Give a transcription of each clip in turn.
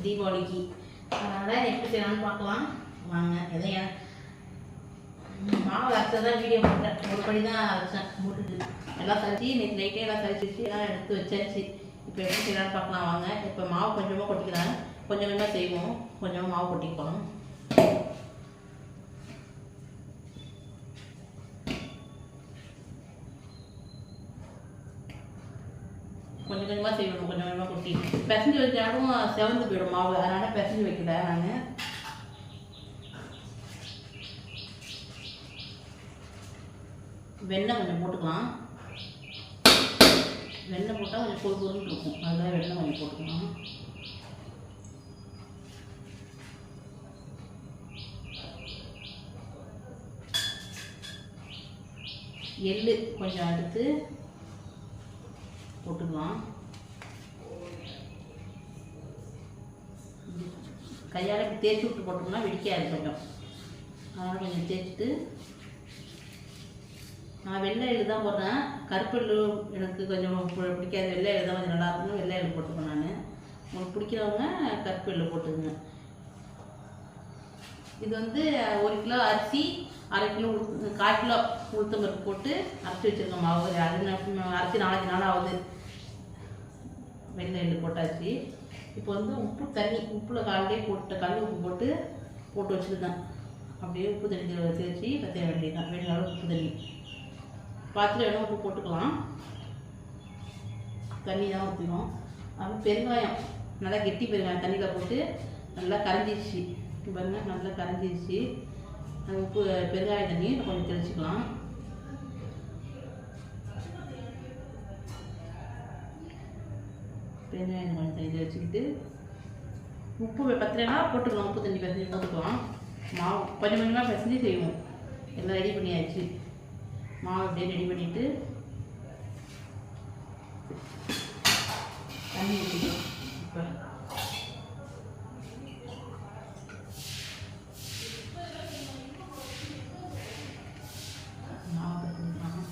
தீபாவளிக்கு. அதனால் எப்படி செய்யலாம்னு பார்க்கலாம் வாங்க. எதையா மாவு அரைச்சதான் வீடியோ போட்டேன். ஒரு படி தான் அரைச்சேன் போட்டுட்டு எல்லாம் சளிச்சு நேற்று நைட்டே எல்லாம் சளிச்சிச்சு எல்லாம் எடுத்து வச்சாச்சு. இப்போ எப்படி செய்யலாம்னு பார்க்கலாம் வாங்க. இப்போ மாவு கொஞ்சமாக கொட்டிக்கிறேன். கொஞ்சம் கொஞ்சமாக செய்வோம். கொஞ்சமாக மாவு கொட்டிக்கலாம். கொஞ்சம் கொஞ்சமாக செய்யணும். கொஞ்சம் கொஞ்சமாக கொட்டி பிசைஞ்சு வச்சாலும் செவந்து போயிடும் மாவு. அதனால் பிசைஞ்சு வைக்கல நான். வெண்ணெய் கொஞ்சம் போட்டுக்கலாம். வெண்ணெய் போட்டால் கொஞ்சம் பொறு பொருன்னு இருக்கும். அதுதான் வெண்ணெய் கொஞ்சம் போட்டுக்கலாம். எள்ளு கொஞ்சம் எடுத்து போட்டுக்கலாம். கையால் தேய்ச்சி விட்டு போட்டோம்னா வெடிக்காது கொஞ்சம். அதனால் கொஞ்சம் தேய்ச்சிட்டு நான் வெள்ளை எள்ளு தான் போடுறேன். கருப்பு எள்ளு எனக்கு கொஞ்சம் பிடிக்காது. வெள்ளை எள்ளு தான் கொஞ்சம் நல்லா இருக்கணும். வெள்ளை எள்ளு போட்டுப்பேன் நான். உங்களுக்கு பிடிக்கிறவங்க கருப்பு எள்ளு போட்டுக்குங்க. இது வந்து 1 கிலோ அரிசி, 1/2 கிலோ 1/4 கிலோ உளுத்தம்பருப்பு போட்டு அரைச்சி வச்சுருக்கேன் மாவு. அது அரைச்சி 4 நாள் ஆகுது. வெள்ளை எள்ளு போட்டாச்சு. இப்போ வந்து உப்பு தண்ணி, உப்பில் காலையிலே கல் உப்பு போட்டு வச்சுருக்கேன். அப்படியே உப்பு தண்ணி தேய்ச்சி கத்தைய வேண்டியதான். வேணும் உப்பு தண்ணி பார்த்துட்டு வேணும் உப்பு போட்டுக்கலாம். தண்ணி தான் ஊற்றிடும். அப்புறம் பெருங்காயம், நல்லா கெட்டி பெருங்காயம் தண்ணியில் போட்டு நல்லா கரைஞ்சிடுச்சு பாருங்க. நல்லா கரைஞ்சிடுச்சு. அது உப்பு பெருங்காய தண்ணி கொஞ்சம் தெளிச்சிக்கலாம். பெருங்காயம் கொஞ்சம் தண்ணி தெளிச்சுக்கிட்டு உப்பு பத்திரனா போட்டுக்கலாம். உப்பு தண்ணி பிசைஞ்சு போட்டுக்கலாம். மாவு கொஞ்சம் கொஞ்சமாக பிசைஞ்சு செய்வோம். எல்லாம் ரெடி பண்ணியாச்சு. மாவு அப்படியே ரெடி பண்ணிவிட்டு தண்ணி ஊற்றிக்கலாம். இப்போ மாவு கட்டிக்கலாம்.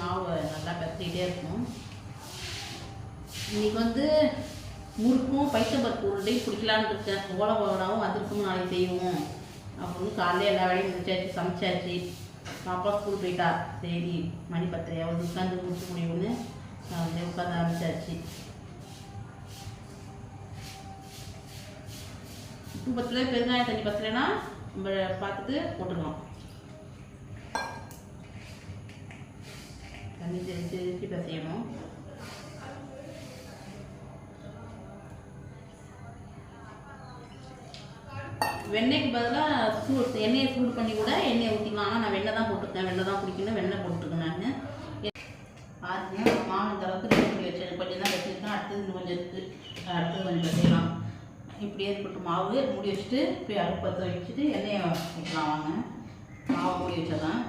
மாவு நல்லா கத்திக்கிட்டே இருக்கும். இன்றைக்கி வந்து முறுக்கும் பைத்தம்பருப்பு உருண்டையும் பிடிக்கலான்னு இருக்கேன். ஓலமாவும் வந்திருக்கும், நாளைக்கு செய்வோம் அப்படின்னு காலையில் எல்லா வேலையும் முடிச்சாச்சு, சமைச்சாச்சு. பாப்பா ஸ்கூல் போயிட்டா. சரி மணி 10 உட்காந்து முடிச்சு முடியும்னு காலையில் உட்காந்து ஆரம்பிச்சாச்சு. உப்பு பத்தில் பெருங்காய தண்ணி பத்தலைன்னா நம்ம பார்த்துட்டு போட்டுக்கலாம். தண்ணி தெளிச்சு பசையணும். வெண்ணெய்க்கு பதிலாக எண்ணெயை சூடு பண்ணி கூட எண்ணெயை ஊற்றிக்கலாம். ஆனால் நான் வெண்ணெய் தான் போட்டுருக்கேன். வெண்ணெய் தான் பிடிக்கணும். வெண்ணெய் போட்டுருக்கேன் நான். பாருங்க மாவு இந்த அளவுக்கு ரெடி பண்ணி வச்சேன். கொஞ்சம் தான் வச்சுருக்கேன். அடுத்தது இன்னும் கொஞ்சம் இருக்குது. அடுத்தது கொஞ்சம் வச்சுக்கலாம். இப்படியே இருக்கட்டும். மாவு மூடி வச்சுட்டு போய் அடுப்பு பற்ற வச்சுட்டு எண்ணெயை வைக்கலாம் வாங்க. மாவை மூடி வச்சிடலாம்.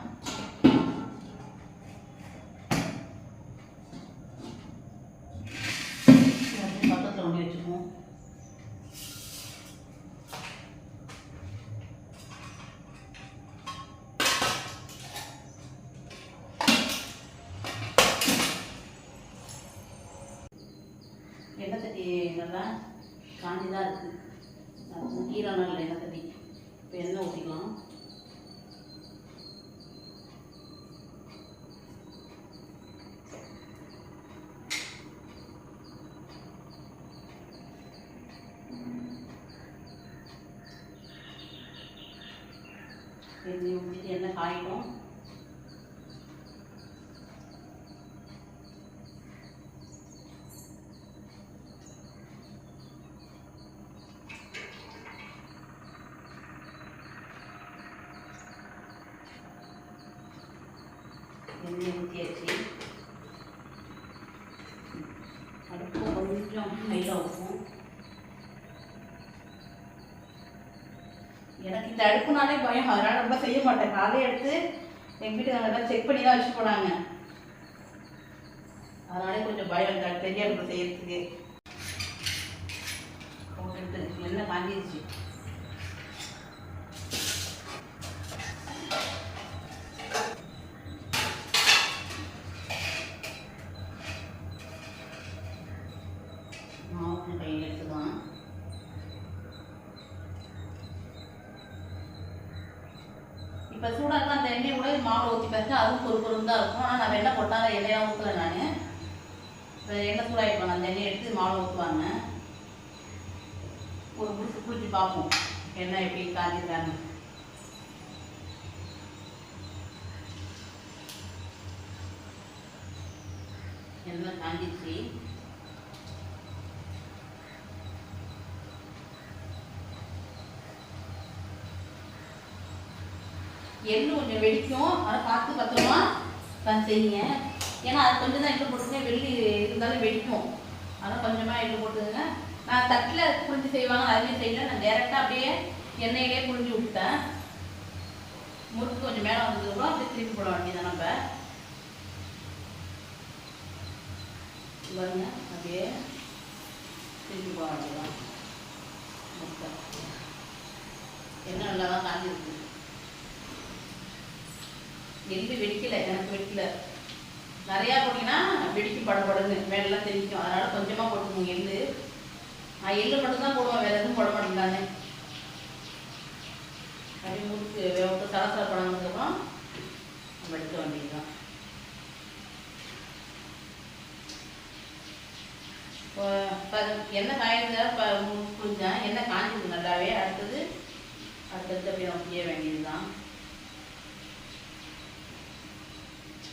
பக்கத்தில் மூடி வச்சுக்குவோம். எண்ணெய் தட்டி நல்லா காஞ்சி தான் இருக்குது. ஈரான இல்லை எண்ணெய் தட்டி. இப்போ எண்ணெய் ஊற்றிக்கலாம். எண்ணெய் ஊற்றிட்டு எண்ணெய் காயிடும். எண்ணெய் ஊற்றியாச்சு. அடுப்பு கொஞ்சம் ஹைட்டாக இருக்கும். எனக்கு இந்த அடுப்புனாலே பயம், அதனால் ரொம்ப செய்ய மாட்டேன். காலையை எடுத்து எங்கள் வீட்டுக்காரங்க செக் பண்ணி தான் வச்சு போனாங்க. அதனாலே கொஞ்சம் பயம் பெரிய அடுப்பு செய்யறதுக்கு. போட்டுட்டு எண்ணெய் காஞ்சிருச்சு. மாவு கையில் எடுத்துக்கலாம். இப்போ சூடாக அந்த எண்ணெய் கூட மாவு ஊற்றி பார்த்தா அதுவும் பொறுப்பு தான் இருக்கும். ஆனால் நான் வெண்ணெய் போட்டால் எண்ணெயாக ஊற்றலை. நான் இப்போ எண்ணெய் சூடாகிருப்பாங்க, அந்த எண்ணெய் எடுத்து மாவு ஊற்றுவாங்க. ஒரு முடிச்சு குளிச்சு பார்ப்போம் எண்ணெய் எப்படி காஞ்சிருக்காங்க. எண்ணெய் காஞ்சிச்சு. எள்ளு கொஞ்சம் வெடிக்கும், அதை பார்த்து பத்திரமா செய்யுங்க. ஏன்னா அது கொஞ்சம் தான் எள்ளு போட்டுங்க, வெள்ளி இருந்தாலும் வெடிக்கும். அதெல்லாம் கொஞ்சமாக எள்ளு போட்டுங்க. நான் தட்டில் புளிஞ்சு செய்வாங்க, அதுலேயும் செய்யல. நான் டேரெக்டாக அப்படியே எண்ணெயிலே புளிஞ்சு விட்டேன். முறுக்கு கொஞ்சம் மேலே வந்ததுக்கப்புறம் அப்படியே திருப்பி போட வேண்டியதான். நம்ம பாருங்க, அப்படியே திருப்பி போட வேண்டியதான். முறுக்கை எண்ணெய் நல்லா தான் காஞ்சிருக்கு. எள்ளு வெடிக்கலை, எனக்கு வெடிக்கலை. நிறையா போட்டிங்கன்னா வெடிக்கும், படப்படுன்னு மேலெல்லாம் தெரிவிக்கும். அதனால் கொஞ்சமாக போட்டுக்கோங்க எள்ளு. நான் எள்ளு மட்டும்தான் போடுவேன், வேறு எதுவும் போட மாட்டேங்கிறானே. அப்படி முறுக்கு வேக சலசல பழங்கிறதுக்கப்புறம் நம்ம எடுக்க வேண்டியதுதான். இப்போ எண்ணெய் காய்ந்த புரிஞ்சேன், எண்ணெய் காஞ்சிது நல்லாவே. அடுத்தது அப்படியே நம்ம செய்ய வேண்டியது தான்.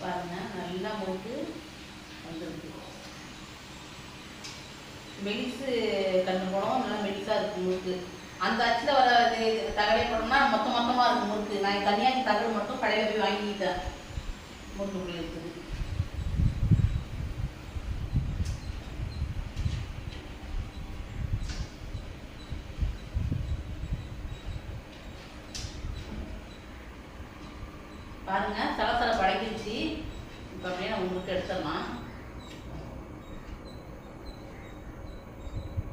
பாருங்க, நல்லா முறுக்கு வந்துருக்கு. மெலிசு கண்டு போனோம், நல்லா மெலிசாக இருக்கும் முறுக்கு. அந்த அச்சில் வர தகவலை போட்டோம்னா மொத்தமாக இருக்கும் முறுக்கு. நான் தனியாக தகவல் மட்டும் கடையில் போய் வாங்கிக்கிட்டேன். முறுக்கு இப்படி இருக்குது. பாருங்க, சலசல பழகிடுச்சு. இப்போ அப்படியே நம்ம முறுக்கு எடுத்துடலாம்.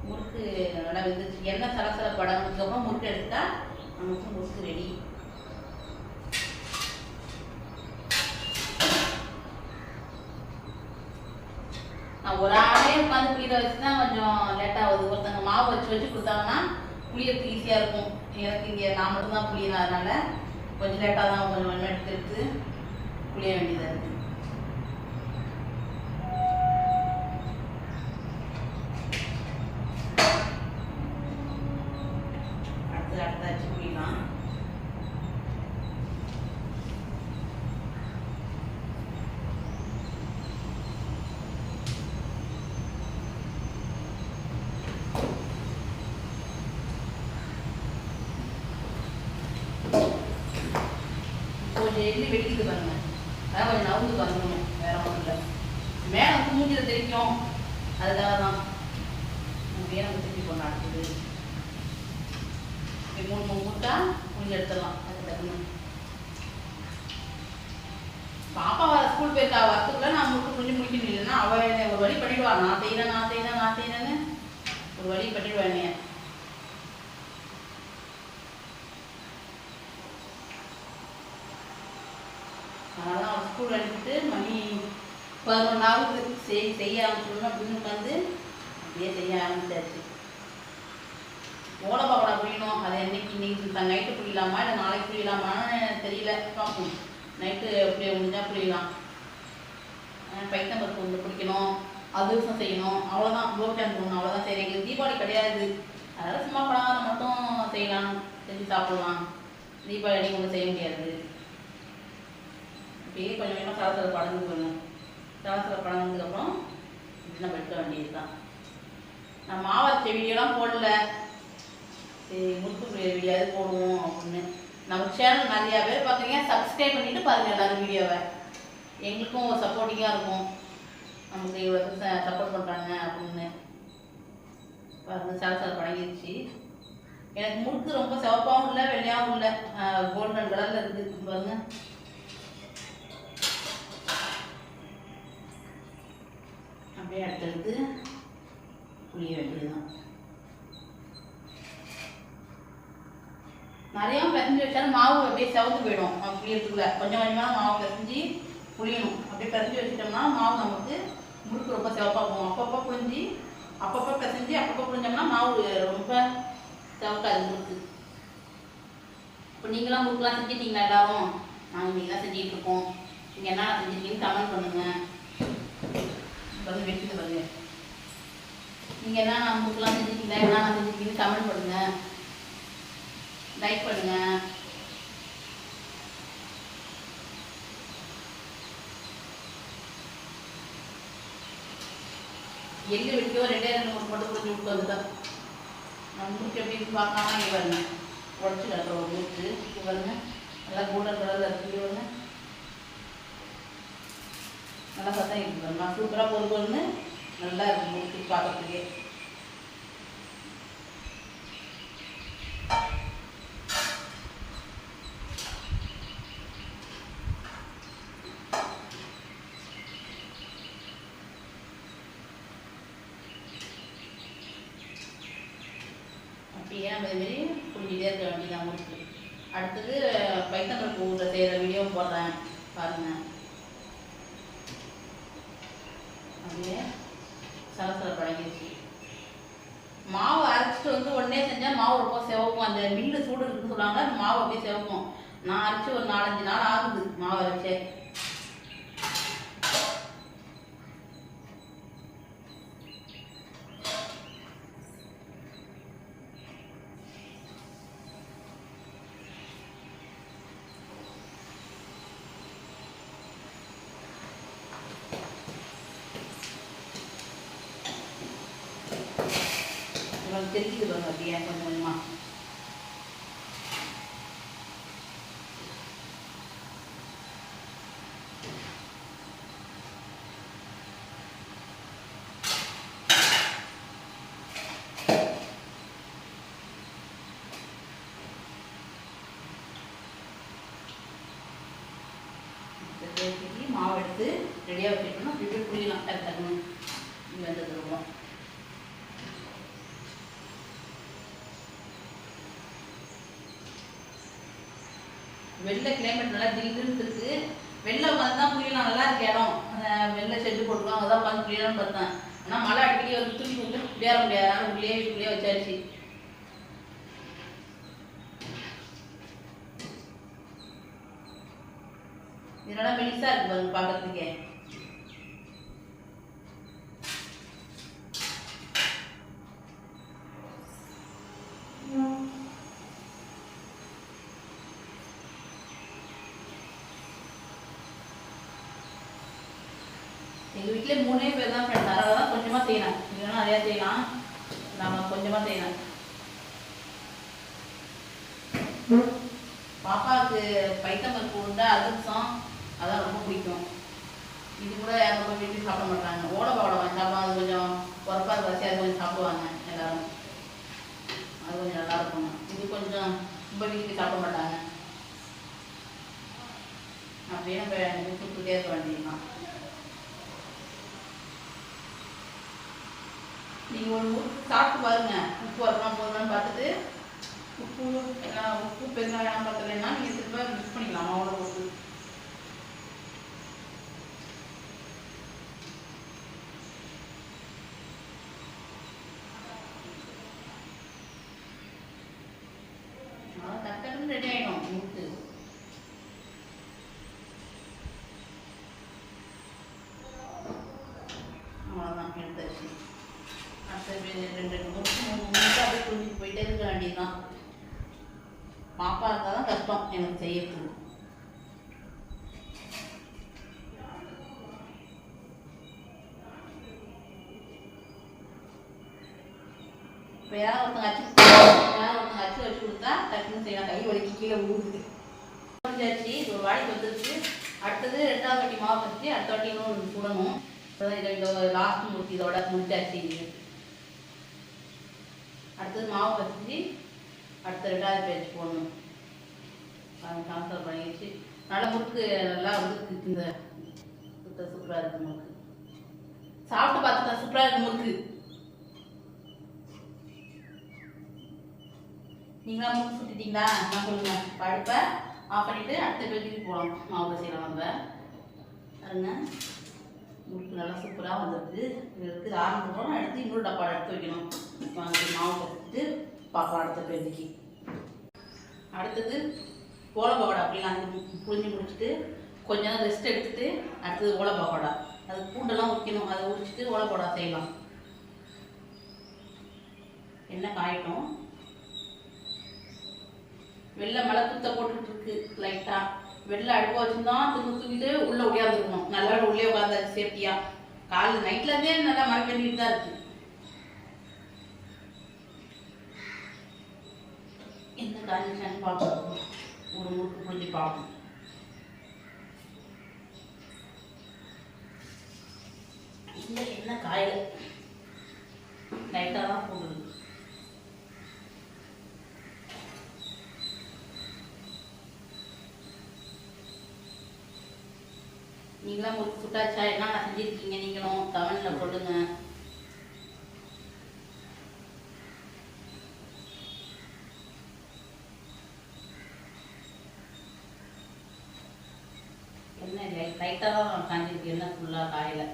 முறுக்கு நல்லா வெந்துச்சு. எண்ணெய் சலசல பழகினதுக்கப்புறம் முறுக்கு எடுத்தா நமக்கு முறுக்கு ரெடி. நான் ஒரு ஆளே உட்காந்து புளிய வச்சு தான் கொஞ்சம் லேட் ஆகுது. ஒருத்தங்க மாவு வச்சு கொடுத்தாங்கன்னா புளியறதுக்கு ஈஸியாக இருக்கும். எனக்கு இங்கே நான் மட்டும்தான் புளியணும், அதனால கொஞ்சம் லேட்டாக தான் கொஞ்சம் எடுத்து புளிய வேண்டியதாக இருக்குது. அடுத்தாச்சு புளியலாம். கொஞ்சம் எள்ளி வெடிக்குது பாருங்க, அதான் கொஞ்சம் நவுந்து வரணும், வேற ஒன்றும் இல்லை. மேலே வந்து மூஞ்சில் தெரிக்கும், அதுக்காக தான் அப்படியே நம்ம திருப்பி போடணும். அடுத்தது மூணு முட்டா புளிஞ்சு எடுத்துடலாம். அது தகுந்த பாப்பா ஸ்கூல் போயிருக்கா, வரத்துக்குள்ள நான் முட்டு புளிஞ்சு முடிக்கணும். இல்லைன்னா அவள் ஒரு வழி பண்ணிடுவா. நான் செய்யறேன்னு ஒரு வழி பண்ணிடுவேன் என்னைய. அதனால அவன் ஸ்கூல் அனுப்பிட்டு மணி 11 செய்ய ஆரம்பிச்சிடணும் அப்படின்னு உட்காந்து அப்படியே செய்ய ஆரம்பிச்சாச்சு. ஓலை பக்கோடா புரியணும். அது இன்னைக்கு நைட்டு புரியலாமா இல்லை நாளைக்கு புரியலாமான்னு தெரியல, பார்ப்போம். நைட்டு அப்படியே முடிஞ்சா புரியலாம். பைத்தம்பருப்பு வந்து பிடிக்கணும், அதிரசம் செய்யணும், அவ்வளோதான். குலோப்ஜான் போடணும், அவ்வளோதான். சரி, எங்களுக்கு தீபாவளி கிடையாது, அதனால் சும்மா பலகாரம் மட்டும் செய்யலாம், செஞ்சு சாப்பிடலாம். தீபாவளி அன்னைக்கு ஒன்றும் செய்ய முடியாது. அப்படியே கொஞ்சம் கொஞ்சமாக சலசல பழங்குக்கணும். சலசல பழங்குனதுக்கப்புறம் இப்படி நம்ம எடுக்க வேண்டியது தான். நான் மாவரைச்ச வீடியோலாம் போடல, சரி முறுக்கு வீடியோவது போடுவோம் அப்படின்னு. நம்ம சேனல் நிறையா பேர் பார்க்குறீங்க, சப்ஸ்கிரைப் பண்ணிவிட்டு பாருங்கள் எல்லோரும் வீடியோவை. எங்களுக்கும் ஒரு சப்போர்ட்டிங்காக இருக்கும், நமக்கு இவ்வளோ சப்போர்ட் பண்ணுறாங்க அப்படின்னு. பாருங்கள், சலசல பழகிடுச்சு. எனக்கு முறுக்கு ரொம்ப சிவப்பாகவும் இல்லை வெள்ளையாகவும் இல்லை, கோல்டன் கலரில் இருக்குது பாருங்க. அப்படியே அடுத்தடுத்து புளிய வேண்டியதுதான். நிறையா பிசைஞ்சு வச்சாலும் மாவு அப்படியே செவந்து போயிடும். புளியறதுக்குள்ள கொஞ்சம் கொஞ்சமாக மாவு பிசைஞ்சு புளியணும். அப்படியே பிசைஞ்சு வச்சுட்டோம்னா மாவு நமக்கு முறுக்கு ரொம்ப சிவப்பாக போகும். அப்பப்போ புளிஞ்சு அப்பப்போ பிசைஞ்சு அப்பப்போ புளிஞ்சோம்னா மாவு ரொம்ப சிவக்காது முறுக்கு. இப்போ நீங்களாம் முறுக்குலாம் செஞ்சுட்டீங்களா எல்லாரும்? நாங்கள் இன்றைக்கி தான் செஞ்சுட்டு இருக்கோம். நீங்கள் என்ன செஞ்சுருக்கீங்கன்னு கமெண்ட் பண்ணுங்கள். இப்போ வந்து வெட்டிட்டு பாருங்க. நீங்கள் என்ன முறுக்குலாம் செஞ்சுருக்கீங்களா, என்ன செஞ்சுருக்கீங்கன்னு கமெண்ட் பண்ணுங்கள், லைக் பண்ணுங்கள். எள்ளு வெட்டியோ 2 முறுக்கு மட்டும் புரிஞ்சு விட்டு வந்துட்டேன். நான் முறுக்கு எப்படின்னு பார்க்காம இங்கே வரேன். உடச்சி கிடக்கிற ஒரு முறுக்கு இது பாருங்க. நல்லா கோல்டன் கலரில் இருக்குது பாருங்க. நல்லா சத்தம் இருக்குது பாருங்க. நான் சூப்பராக பொறுப்புன்னு நல்லா இருக்குது முறுக்கு பார்க்கறதுக்கே. அப்படியே நம்ம இதுமாரி புரிஞ்சுட்டே இருக்க வேண்டியதான் முறுக்கு. அடுத்தது பைத்தம்பருப்பு ஊரில் செய்கிற வீடியோ போடுறேன் பாருங்கள். அப்படியே சலசல பழகிடுச்சு. மாவு அரைச்சிட்டு வந்து உடனே செஞ்சால் மாவு ரொம்ப சிவக்கும். அந்த மில்லு சூடு இருக்குன்னு சொல்லுவாங்க. அந்த மாவு அப்படியே சிவக்கும். நான் அரைச்சி ஒரு 4-5 நாள் ஆகுது மாவு அரைச்சே. தெரிஞ்சுது பாருங்க அப்படியே கொஞ்சம் கொஞ்சமாக. மாவு எடுத்து ரெடியாக வச்சுக்கணும். இப்படி புளியலாம் டக்கு டக்குன்னு இங்கே வந்துருவோம். வெளில கிளைமேட் நல்லா ஜில்லுன்னு இருக்குது. வெளில உட்காந்து தான் புளியலாம். நல்லா இருக்கு இடம். வெளில செட்டு போட்டுருக்கோம். அங்கே தான் உட்காந்து புளியலாம்னு பார்த்தேன். ஆனால் மழை அடிக்கடி ஒரு துணி விட்டு புளியார முடியாது. ஆனால் வீட்டுக்குள்ளேயே வச்சாச்சு. இதனால மெலிசா இருக்கு பாருங்க பார்க்கறதுக்கே. எங்கள் வீட்டிலே 3 பேர் தான் ஃப்ரெண்ட்ஸ். அதனால தான் கொஞ்சமாக செய்யலாம். இல்லைன்னா நிறையா செய்யலாம். நாம் கொஞ்சமாக செய்யலாம். பாப்பாவுக்கு பைத்தம்பருப்பு உருண்டை அதிர்சம் அதான் ரொம்ப பிடிக்கும். இது கூட யாரும் ரொம்ப விரும்பி சாப்பிட மாட்டாங்க. ஓடப்பாவடை வாங்கி சாப்பிடுவாங்க. அது கொஞ்சம் உரப்பாக வச்சு அது கொஞ்சம் சாப்பிடுவாங்க எல்லாரும். அது கொஞ்சம் நல்லா இருக்கும். இது கொஞ்சம் ரொம்ப விரும்பி சாப்பிட மாட்டாங்க. அப்படியே நம்ம கொடுத்துட்டே இருக்க வேண்டியதுதான். நீங்கள் ஒரு முறுக்கு சாப்பிட்டு பாருங்க. உப்பு வரலாம் போதுமான்னு பார்த்துட்டு உப்பு பெருங்காயம் பார்த்தலைன்னா நீங்கள் திரும்ப மிக்ஸ் பண்ணிக்கலாம் மாவோட போட்டு. டக்குன்னு ரெடி ஆகிடும் முறுக்கு. அவ்வளோதான் எடுத்தாச்சு. அடுத்த 2 முறுக்கு 3 முறுக்கு அப்படியே புரிஞ்சுட்டு போயிட்டே இருக்க வேண்டியதுதான். பாப்பா இருந்தால் தான் கஷ்டம் எனக்கு செய்யறதுக்கு. இப்போ யாராவது ஒருத்தங்க அச்சு வச்சு கொடுத்தா டக்குன்னு செய்யலாம். கை வலிக்கு கீழே ஊடுது. முடிஞ்சாச்சு. ஒரு வாடிக்கு வந்துருச்சு. அடுத்தது 2வது வாட்டி மாவு பறிச்சு அடுத்த வாட்டி இன்னும் சுடணும். இந்த லாஸ்ட் முறுக்கு இதோட முடிச்சாச்சு. அடுத்தது மாவு பறிச்சு அடுத்த 2வது பேஜ் போடணும். ட்ரான்ஸ்ஃபர் பண்ணிடுச்சு. நல்லா முறுக்கு நல்லா வந்து இந்த சூப்பராக இருக்குது முறுக்கு. சாப்பிட்டு பார்த்துக்கலாம், சூப்பராக இருக்கு முறுக்கு. நீங்களா முறுக்கு சுட்டிட்டீங்களா? நான் சொல்லுங்க. அடுப்பை ஆஃப் பண்ணிவிட்டு அடுத்த பேஜுக்கு போகலாம். மாவு செய்யலாம் நம்ம. பாருங்க, முறுக்கு நல்லா சூப்பராக வந்துருக்கு. இதுக்கு ஆரம்பிச்சோம். எடுத்து இன்னொரு டப்பா எடுத்து வைக்கணும். மாவு கற்றுட்டு பார்க்கலாம் அடுத்த பேஜுக்கு. அடுத்தது ஓலை பக்கோடா. அப்படிலாம் புழிஞ்சு முடிச்சுட்டு கொஞ்ச நேரம் ரெஸ்ட் எடுத்துட்டு அடுத்தது ஓலை பக்கோடா. அது பூண்டெல்லாம் உரிக்கணும். அதை உரிச்சிட்டு ஓலை பக்கோடா செய்யலாம். எண்ணெய் காயட்டும். வெள்ளை மிளகுத்த போட்டுக்கிட்டு இருக்கு லைட்டாக. வெள்ளை அடுப்பை வச்சுருந்தா தூக்கிட்டு உள்ளே ஒடியாந்துருக்கணும். நல்லா உள்ளே உட்காந்தாச்சு சேஃப்டியாக. காலையில் நைட்லேருந்தே நல்லா மழை பண்ணிட்டு தான் இருக்குது. என்ன காஞ்சிச்சான்னு பார்க்கணும். ஒரு முறுக்கு புரிஞ்சு பார்க்கணும். இல்லை என்ன காயல, லைட்டாக தான் போடுது. நீங்களாம் முறுக்கு சுட்டாச்சா? என்ன செஞ்சுருக்கீங்க நீங்களும் கமெண்ட்ல சொல்லுங்க. என்ன லைட்டாக தான் காஞ்சிருக்கு, என்ன ஃபுல்லாக காயலை.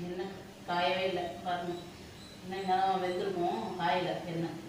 எண்ணெய் காயவே இல்லை பாருங்க. எண்ணெய் நேரம் வெந்திருக்கும், காயலை எண்ணெய்.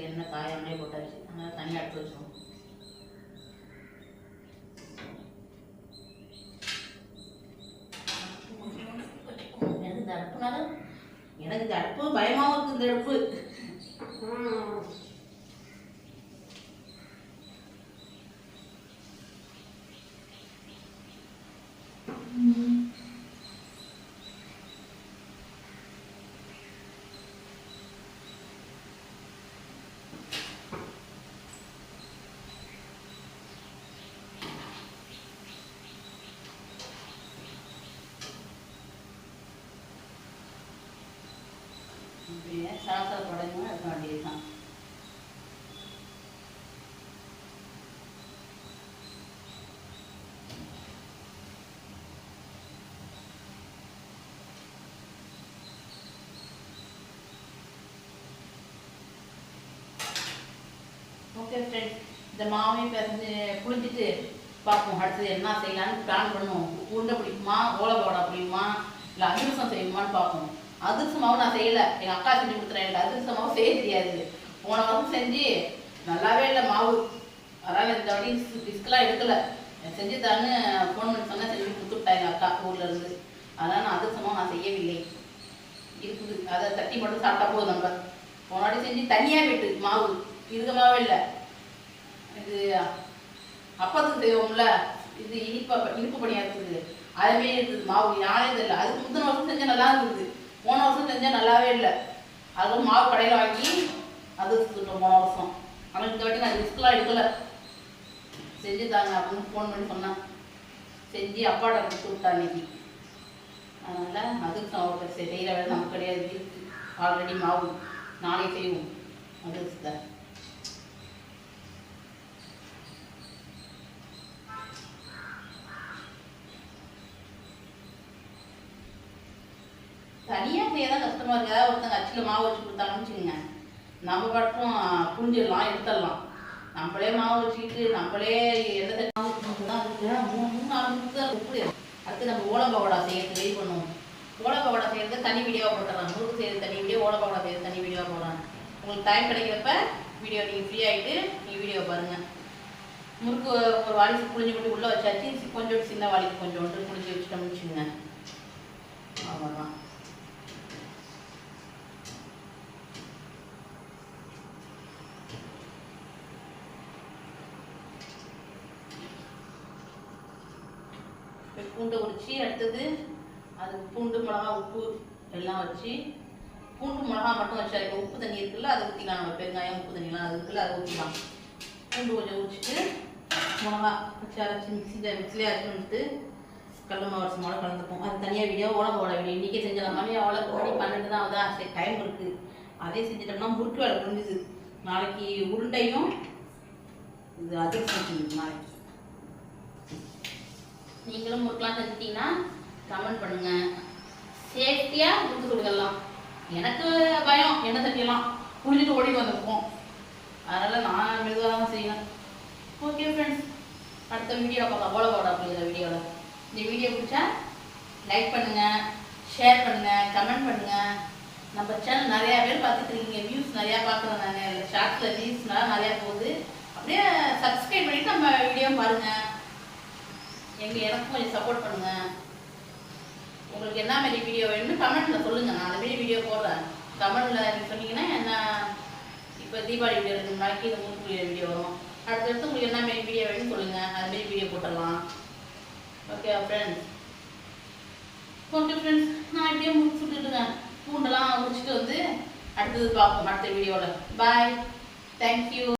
எண்ணெய் காயாமலே போட்டாச்சு. அதனால் தனியாக எடுத்து வச்சோம். இந்த அடுப்புனால எனக்கு இந்த அடுப்பு பயமாகவும் இருக்குது. இந்த அடுப்பு இப்படியே சாப்பிட தொடங்க இருக்க வேண்டியது தான். ஓகே ஃப்ரெண்ட்ஸ், இந்த மாவையும் பிசைஞ்சு புளிஞ்சிட்டு பார்ப்போம் அடுத்தது என்ன செய்யலான்னு பிளான் பண்ணுவோம். உருண்டை பிடிக்குமா, ஓலை பக்கோடா பிடிக்குமா, இல்லை அதிரசம் செய்யுமான்னு பார்ப்போம். அதிரசமாவும் நான் செய்யலை, எங்கள் அக்கா செஞ்சு கொடுத்துறேன். எனக்கு அதிரசமாவும் செய்ய தெரியாது. போன வருஷம் செஞ்சு நல்லாவே இல்லை மாவு. அதனால் இந்த வாட்டி டிஸ்கெலாம் எடுக்கலை. செஞ்சு தான்னு ஃபோன் பண்ணி சொன்னால் செஞ்சு கொடுத்துட்டா எங்கள் அக்கா ஊர்லேருந்து. அதனால் நான் அதிரசமாவும் நான் செய்யவில்லை. இருக்குது, அதை தட்டி மட்டும் சாப்பிட்டா போதும். நம்ம போன வாட்டி செஞ்சு தனியாக விட்டு மாவு இருக்கமாவே இல்லை. இது அப்பத்துக்கு செய்வோம்ல, இது இனிப்பு பணியாக இருக்குது. அதுமாரி இருக்குது மாவு. யானே தெரியல. அதுக்கு முந்தின வருஷம் செஞ்சால் நல்லா இருக்குது. போன வருஷம் செஞ்சால் நல்லாவே இல்லை. அதுவும் மாவு கடையில் வாங்கி அது சுட்டுட்டோம் போன வருஷம். ஆனால் இந்த வாட்டி நான் ரிஸ்க்லாம் எடுக்கலை. செஞ்சு தாங்க அப்படின்னு ஃபோன் பண்ணி சொன்னேன். செஞ்சு அப்பாட்ட கொடுத்து விட்டா அன்னைக்கு. அதனால் அதுக்கு செய்கிற வேலை நமக்கு கிடையாது. இருக்குது ஆல்ரெடி மாவு, நானே செய்வோம். அதுக்கு தான் தனியாக செய்ய தான் கஷ்டமாக இருக்குது. ஏதாவது ஒருத்தங்க அச்சில் மாவு வச்சு கொடுத்தாங்கன்னு வச்சுக்கோங்க, நம்ம மட்டும் புரிஞ்சிடலாம், எடுத்துடலாம். நம்மளே மாவு வச்சுக்கிட்டு நம்மளே எந்த மாவு தான் இருக்குது, 3-4 நிமிஷம் உப்பு. அடுத்து நம்ம ஓலை பகோடா செய்யறது ரெடி பண்ணுவோம். ஓலை பகோடா செய்கிறது தனி வீடியோவாக போட்டுடலாம். முறுக்கு செய்கிறது தனி வீடியோ, ஓலை பகோடா செய்கிறது தனி வீடியோவாக போடலாம். உங்களுக்கு டைம் கிடைக்கிறப்ப வீடியோ நீங்கள் ஃப்ரீ ஆகிட்டு நீங்கள் வீடியோ பாருங்கள். முறுக்கு ஒரு வாளிக்கு புளிஞ்சு கொண்டு உள்ளே வச்சாச்சு. கொஞ்சம் சின்ன வாளிக்கு கொஞ்சோண்டு புளிஞ்சு வச்சுட்டோம்னு வச்சுக்கோங்க, அவ்வளோதான். பூண்டை உரிச்சு அடுத்தது அது பூண்டு மிளகா உப்பு எல்லாம் வச்சு, பூண்டு மிளகா மட்டும் வச்சா இப்போ உப்பு தண்ணி இருக்குல்ல அதை ஊற்றிக்கலாம். நம்ம பெருங்காயம் உப்பு தண்ணிலாம் அது இருக்குல்ல அதை ஊற்றிக்கலாம். பூண்டு கொஞ்சம் உரிச்சிட்டு மிளகா வச்சு அரைச்சி மிக்சிலே அரைச்சி வந்துட்டு கடலை மாவு அரைச்சி மாவு கலந்துப்போம். அது தனியாக வீடியோ ஓலை வீடியோ இன்றைக்கே செஞ்சிடலாம். மணி 12 தான் ஆகுதா, சரி டைம் இருக்குது. அதே செஞ்சிட்டோம்னா முறுக்கு வேலை முடிஞ்சுது. நாளைக்கு உருண்டையும் இது அதிர்ஷ்டம் செஞ்சுது. நாளைக்கு நீங்களும் முறுக்கெலாம் செஞ்சுட்டிங்கன்னா கமெண்ட் பண்ணுங்கள். சேஃப்டியாக முறுக்கு கொடுக்கலாம். எனக்கு பயம், எண்ணெய் தட்டியெல்லாம் புளிஞ்சிட்டு ஓடிட்டு வந்துருப்போம். அதனால் நான் மெதுவாக தான் செய்வேன். ஓகே ஃப்ரெண்ட்ஸ், அடுத்த வீடியோ பார்க்கலாம். ஓலை பகோடா அப்படிங்கிற வீடியோவில். இந்த வீடியோ பிடிச்சா லைக் பண்ணுங்கள், ஷேர் பண்ணுங்கள், கமெண்ட் பண்ணுங்கள். நம்ம சேனல் நிறையா பேர் பார்த்துட்டு இருக்கீங்க, வியூஸ் நிறையா பார்க்குறேன். நான் ஷார்ட்ஸில் ரீல்ஸ்லாம் நிறையா போகுது. அப்படியே சப்ஸ்கிரைப் பண்ணிவிட்டு நம்ம வீடியோ பாருங்கள். எனக்கும் கொஞ்சம் சப்போர்ட் பண்ணுங்கள். உங்களுக்கு என்ன மாதிரி வீடியோ வேணும்னு கமெண்ட்டில் சொல்லுங்கள். நான் அந்த மாதிரி வீடியோ போடுறேன். கமெண்ட்டில் நீங்கள் சொன்னீங்கன்னா என்ன, இப்போ தீபாவளி வீடியோ இருக்குது, நாளைக்கு இந்த முறுக்கு வீடியோ வரும். அடுத்தடுத்து உங்களுக்கு என்ன மாதிரி வீடியோ வேணும்னு சொல்லுங்கள், அதுமாரி வீடியோ போட்டுடலாம். Okay friends. ஓகே ஃப்ரெண்ட்ஸ், நான் இப்படியே முறுக்கு சுட்டுட்டுருக்கேன். பூண்டெல்லாம் முடிச்சுட்டு வந்து அடுத்தது பார்ப்போம் அடுத்த வீடியோவில். பாய், தேங்க்யூ.